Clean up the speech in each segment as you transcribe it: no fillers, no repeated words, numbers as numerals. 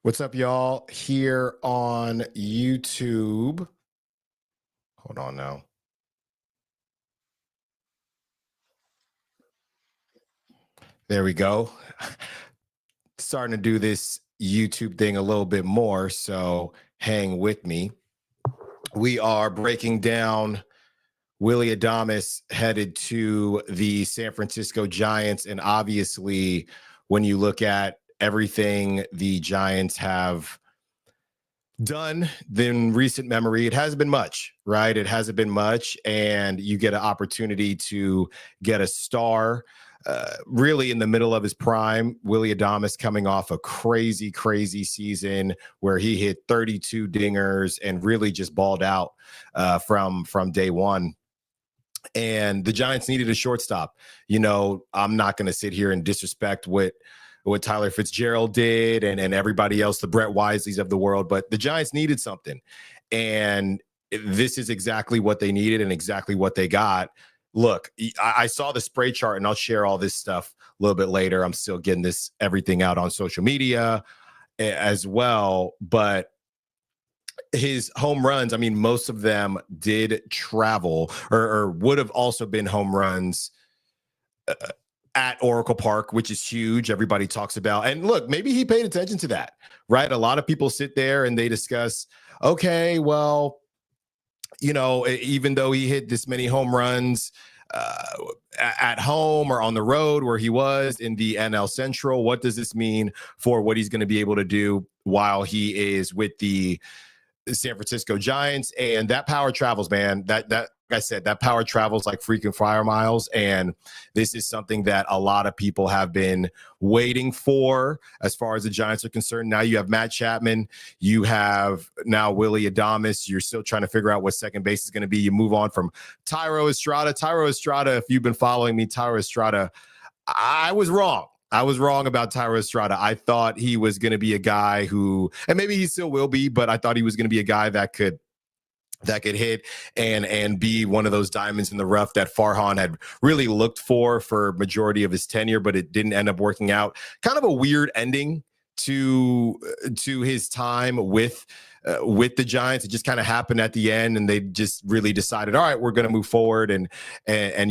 What's up, y'all? Here on YouTube. Hold on now. There we go. Starting to do this YouTube thing a little bit more, so hang with me. We are breaking down Willy Adames headed to the San Francisco Giants. And obviously, when you look at everything the Giants have done in recent memory, it hasn't been much, right? It hasn't been much. And you get an opportunity to get a star really in the middle of his prime. Willy Adames coming off a crazy season where he hit 32 dingers and really just balled out from day one. And the Giants needed a shortstop. I'm not going to sit here and disrespect what Tyler Fitzgerald did and everybody else, the Brett Wisleys of the world, but the Giants needed something. And this is exactly what they needed and exactly what they got. Look, I saw the spray chart, and I'll share all this stuff a little bit later. I'm still getting everything out on social media as well, but his home runs, I mean, most of them did travel or would have also been home runs at Oracle Park, which is huge. Everybody talks about, and look, maybe he paid attention to that, right? A lot of people sit there and they discuss, okay, well, even though he hit this many home runs at home or on the road where he was in the NL Central, what does this mean for what he's going to be able to do while he is with the San Francisco Giants? And that power travels, man. That like I said, that power travels like freaking fire miles. And this is something that a lot of people have been waiting for as far as the Giants are concerned. Now you have Matt Chapman. You have now Willy Adames. You're still trying to figure out what second base is going to be. You move on from Thairo Estrada. Thairo Estrada, if you've been following me, Thairo Estrada, I was wrong. I was wrong about Thairo Estrada. I thought he was going to be a guy who, and maybe he still will be, but I thought he was going to be a guy that could hit and be one of those diamonds in the rough that Farhan had really looked for majority of his tenure, but it didn't end up working out. Kind of a weird ending to his time with the Giants. It just kind of happened at the end, and they just really decided, all right, we're going to move forward, and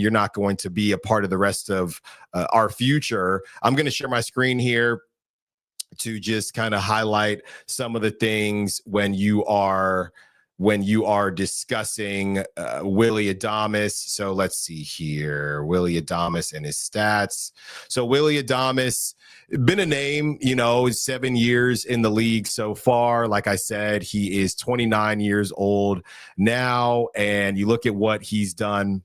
you're not going to be a part of the rest of our future. I'm going to share my screen here to just kind of highlight some of the things when you are discussing Willy Adames. So let's see here, Willy Adames and his stats. So Willy Adames, been a name, 7 years in the league so far. Like I said, he is 29 years old now, and you look at what he's done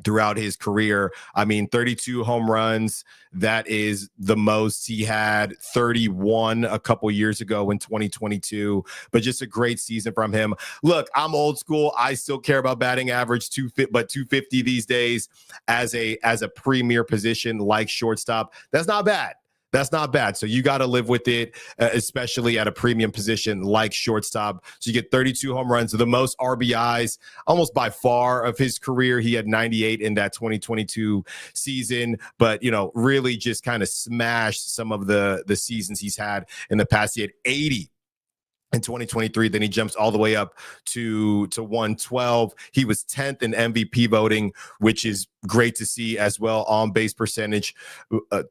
throughout his career. I mean, 32 home runs. That is the most. He had 31 a couple years ago in 2022, but just a great season from him. Look, I'm old school. I still care about batting average, but 250 these days as a premier position like shortstop. That's not bad. That's not bad. So you got to live with it, especially at a premium position like shortstop. So you get 32 home runs, the most RBIs almost by far of his career. He had 98 in that 2022 season, but, really just kind of smashed some of the seasons he's had in the past. He had 80 in 2023, then he jumps all the way up to 112. He was 10th in MVP voting, which is great to see as well. On base percentage,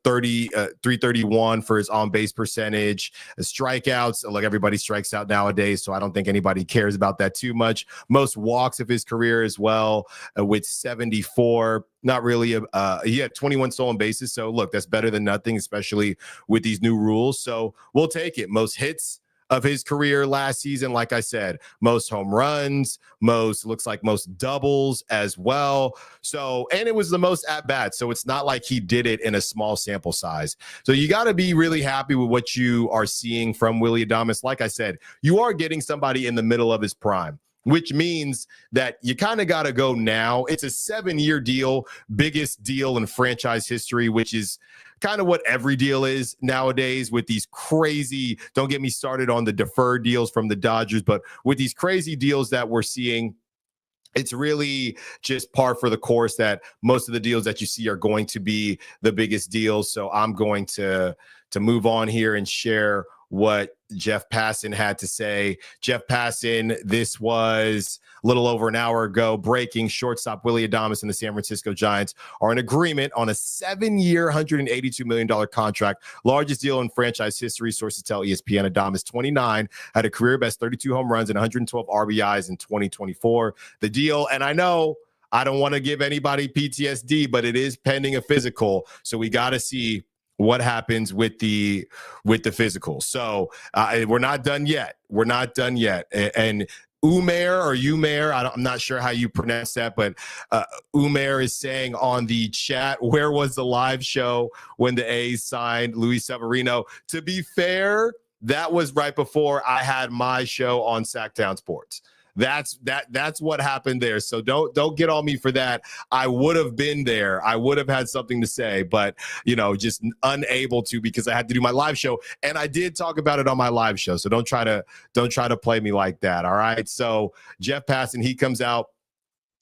331 for his on base percentage. Strikeouts, like everybody strikes out nowadays, so I don't think anybody cares about that too much. Most walks of his career as well, with 74. Not really. He had 21 stolen bases, so look, that's better than nothing, especially with these new rules. So we'll take it. Most hits of his career last season, like I said, most home runs, most doubles as well. So, and it was the most at bats. So it's not like he did it in a small sample size. So you got to be really happy with what you are seeing from Willy Adames. Like I said, you are getting somebody in the middle of his prime, which means that you kind of got to go now. It's a 7-year deal, biggest deal in franchise history, which is kind of what every deal is nowadays with these crazy, don't get me started on the deferred deals from the Dodgers, but with these crazy deals that we're seeing, it's really just par for the course that most of the deals that you see are going to be the biggest deals. So I'm going to move on here and share what Jeff Passan had to say. Jeff Passan, this was a little over an hour ago, breaking. Shortstop Willy Adames and the San Francisco Giants are in agreement on a 7-year, $182 million contract, largest deal in franchise history. Sources tell ESPN Adames, 29, had a career best 32 home runs and 112 RBIs in 2024. The deal, and I know I don't want to give anybody PTSD, but it is pending a physical, so we got to see what happens with the physical. So we're not done yet. We're not done yet. And Umair, I'm not sure how you pronounce that, but Umair is saying on the chat, where was the live show when the A's signed Luis Severino? To be fair, that was right before I had my show on Sacktown Sports. That's what happened there. So don't get on me for that. I would have been there. I would have had something to say, but just unable to because I had to do my live show, and I did talk about it on my live show. So don't try to play me like that. All right. So Jeff Passan, he comes out,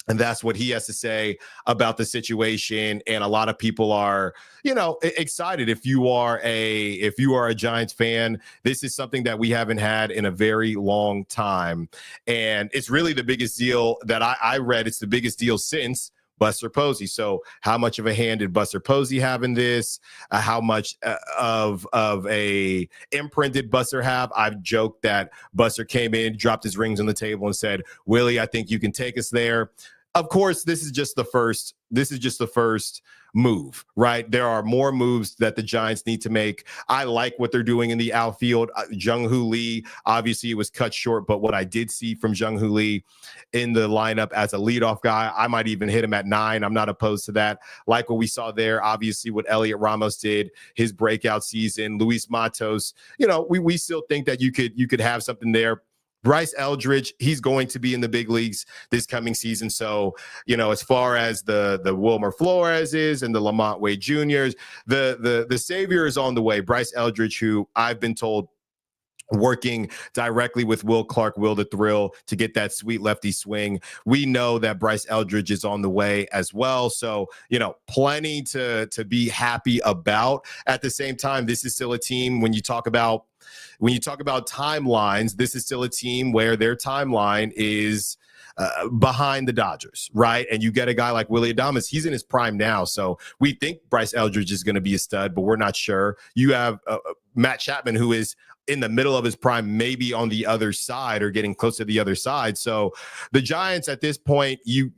and that's what he has to say about the situation. And a lot of people are, excited. If you are a Giants fan, this is something that we haven't had in a very long time. And it's really the biggest deal that I read. It's the biggest deal since Buster Posey. So how much of a hand did Buster Posey have in this? How much of a imprint did Buster have? I've joked that Buster came in, dropped his rings on the table and said, Willie, I think you can take us there. Of course, this is just the first move, right? There are more moves that the Giants need to make. I like what they're doing in the outfield. Jung-Hoo Lee, obviously it was cut short, but what I did see from Jung-Hoo Lee in the lineup as a leadoff guy, I might even hit him at 9. I'm not opposed to that. Like what we saw there, obviously what Elliot Ramos did, his breakout season, Luis Matos, we still think that you could have something there. Bryce Eldridge, he's going to be in the big leagues this coming season. So, as far as the Wilmer Flores is and the Lamont Wade Juniors, the savior is on the way. Bryce Eldridge, who I've been told working directly with Will Clark, Will the Thrill, to get that sweet lefty swing. We know that Bryce Eldridge is on the way as well. So, plenty to be happy about. At the same time, this is still a team when you talk about timelines, this is still a team where their timeline is behind the Dodgers, right? And you get a guy like Willy Adames, he's in his prime now. So we think Bryce Eldridge is going to be a stud, but we're not sure. You have Matt Chapman, who is in the middle of his prime, maybe on the other side or getting close to the other side. So the Giants at this point, you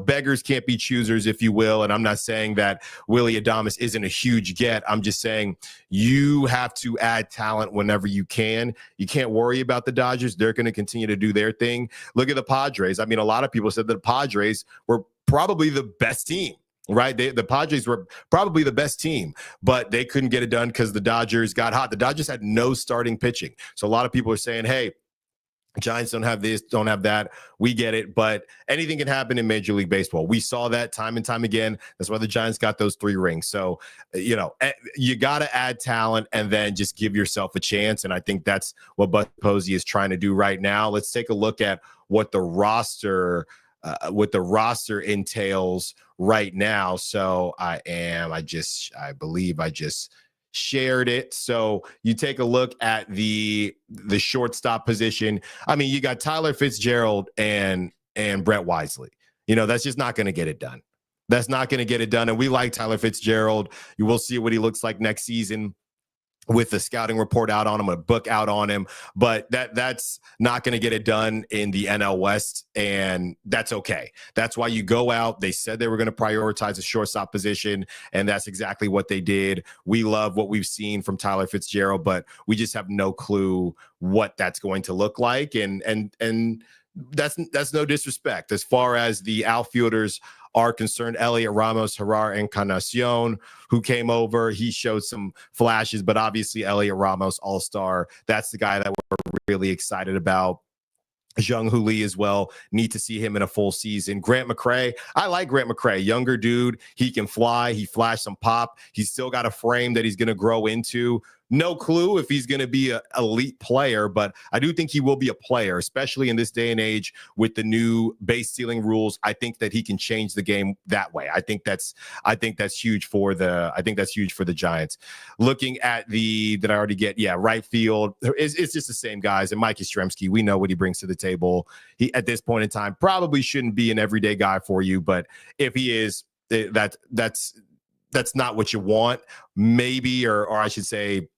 beggars can't be choosers, if you will. And I'm not saying that Willy Adames isn't a huge get. I'm just saying you have to add talent whenever you can. You can't worry about the Dodgers. They're going to continue to do their thing. Look at the Padres. I mean, a lot of people said that the Padres were probably the best team. Right. The Padres were probably the best team, but they couldn't get it done because the Dodgers got hot. The Dodgers had no starting pitching. So a lot of people are saying, hey, Giants don't have this, don't have that. We get it. But anything can happen in Major League Baseball. We saw that time and time again. That's why the Giants got those 3 rings. So, you got to add talent and then just give yourself a chance. And I think that's what Buster Posey is trying to do right now. Let's take a look at what the roster entails right now. So I believe I just shared it. So you take a look at the shortstop position. I mean, you got Tyler Fitzgerald and Brett Wisely. That's just not going to get it done. That's not going to get it done. And we like Tyler Fitzgerald. You will see what he looks like next season with the scouting report out on him, a book out on him, but that's not going to get it done in the NL West, and that's okay. That's why you go out. They said they were going to prioritize the shortstop position, and that's exactly what they did. We love what we've seen from Tyler Fitzgerald, but we just have no clue what that's going to look like, and that's no disrespect. As far as the outfielders are concerned, Elliot Ramos, Gerard Encarnacion, who came over, he showed some flashes, but obviously Elliot Ramos, all-star, that's the guy that we're really excited about. Jung-Hoo Lee as well. Need to see him in a full season. Grant McCray. I like Grant McCray. Younger dude. He can fly. He flashed some pop. He's still got a frame that he's going to grow into. no clue if he's going to be an elite player, but I do think he will be a player, especially in this day and age with the new base ceiling rules. I think that he can change the game that way. I think that's huge for the Giants. Looking at did I already get? Yeah, right field. It's just the same guys. And Mike Yastrzemski, we know what he brings to the table. He, at this point in time, probably shouldn't be an everyday guy for you, but if he is, that's not what you want. Maybe, or I should say,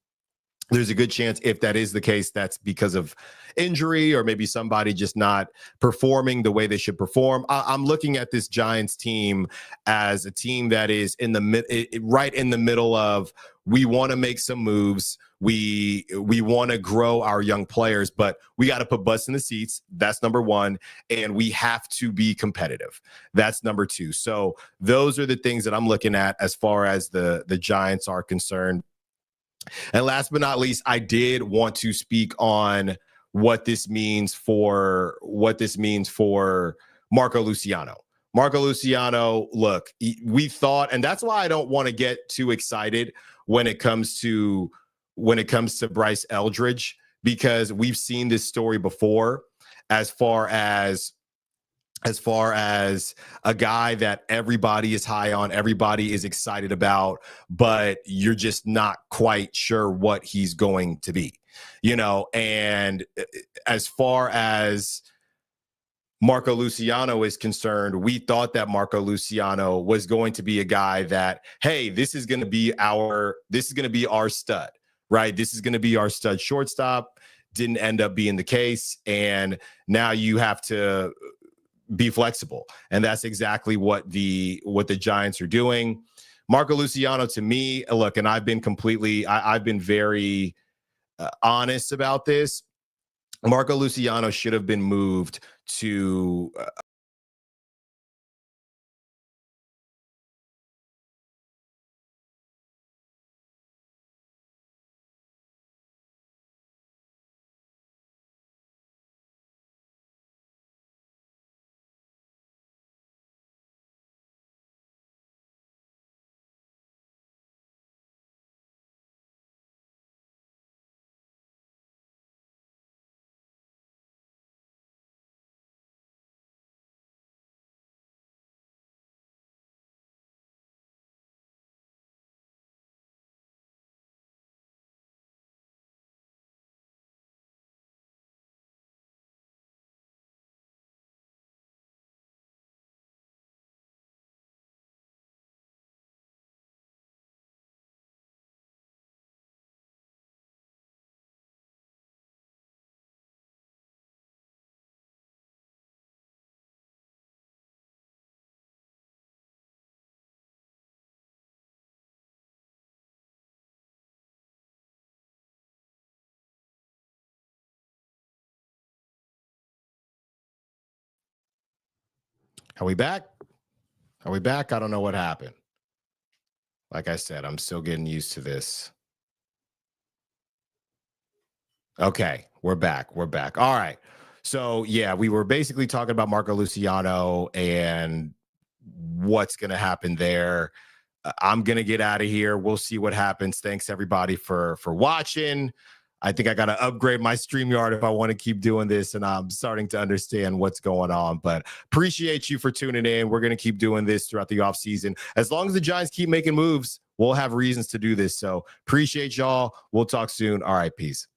there's a good chance if that is the case, that's because of injury or maybe somebody just not performing the way they should perform. I'm looking at this Giants team as a team that is right in the middle of, we want to make some moves. We want to grow our young players, but we got to put butts in the seats. That's number one. And we have to be competitive. That's number two. So those are the things that I'm looking at as far as the Giants are concerned. And last but not least, I did want to speak on what this means for Marco Luciano. Marco Luciano, look, we thought, and that's why I don't want to get too excited when it comes to Bryce Eldridge, because we've seen this story before as far as a guy that everybody is high on, everybody is excited about, but you're just not quite sure what he's going to be, and as far as Marco Luciano is concerned, we thought that Marco Luciano was going to be a guy that, hey, this is going to be our stud, right? This is going to be our stud shortstop. Didn't end up being the case. And now you have to be flexible. And that's exactly what the Giants are doing. Marco Luciano, to me, look, and I've been very honest about this. Marco Luciano should have been moved to Are we back? Are we back? I don't know what happened. Like I said, I'm still getting used to this. Okay, we're back. We're back. All right. So, yeah, we were basically talking about Marco Luciano and what's going to happen there. I'm going to get out of here. We'll see what happens. Thanks, everybody, for watching. I think I got to upgrade my StreamYard if I want to keep doing this, and I'm starting to understand what's going on. But appreciate you for tuning in. We're going to keep doing this throughout the offseason. As long as the Giants keep making moves, we'll have reasons to do this. So appreciate y'all. We'll talk soon. All right, peace.